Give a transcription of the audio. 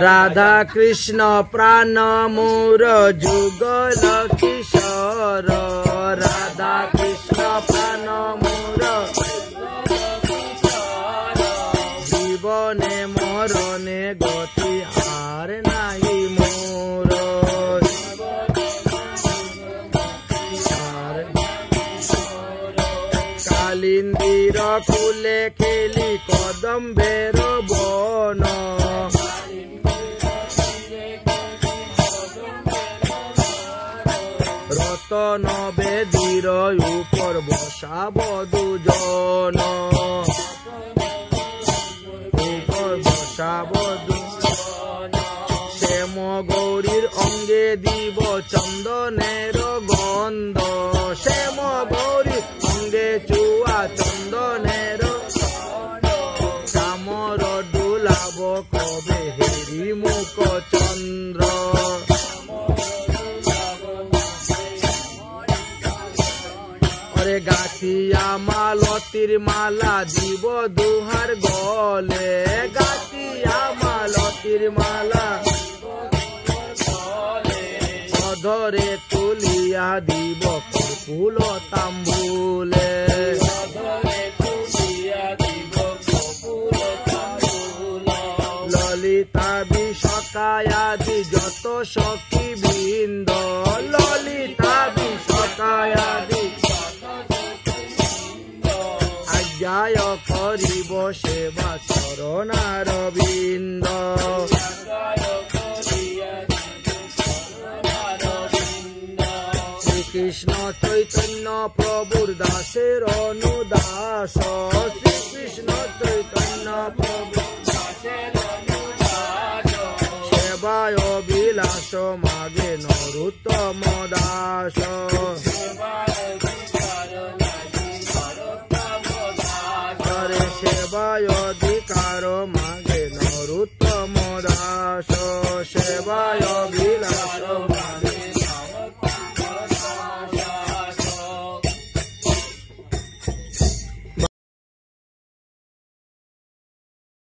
রাধা কৃষ্ণ প্রাণ মোর যুগল কিশোর রাধা কৃষ্ণ প্রাণ মোর জীবনে মরণে গতি আর নাই মোর কালিন্দির ফুলে খেলি কদম্বের বন রতন বেদীর উপর বসাব দুজন উপর বসাব শ্যাম গৌরীর অঙ্গে দিব চন্দনের গন্ধ শ্যাম গৌরীর অঙ্গে চুয়া চন্দনের চামর ডুলাব কবে হেরি মুখ চন্দ্র গাছিয়া মালতির মালা দিব দুহার গলে গাছিয়া মালতির মালা অধরে তুলিয়া দিব ফুল তাম্বুলে ললিতা বিশকায়াদি যত সখী বৃন্দ ললিতা বিশকায়াদি জয় করিব সেবা চরণার বিন্দ শ্রীকৃষ্ণ চৈতন্য প্রভুর দাসের অনুদাস শ্রীকৃষ্ণ চৈতন্য প্রভুর সেবায় বিলাস মাগে নরোত্তম দাস সেবায় অধিকার মাগে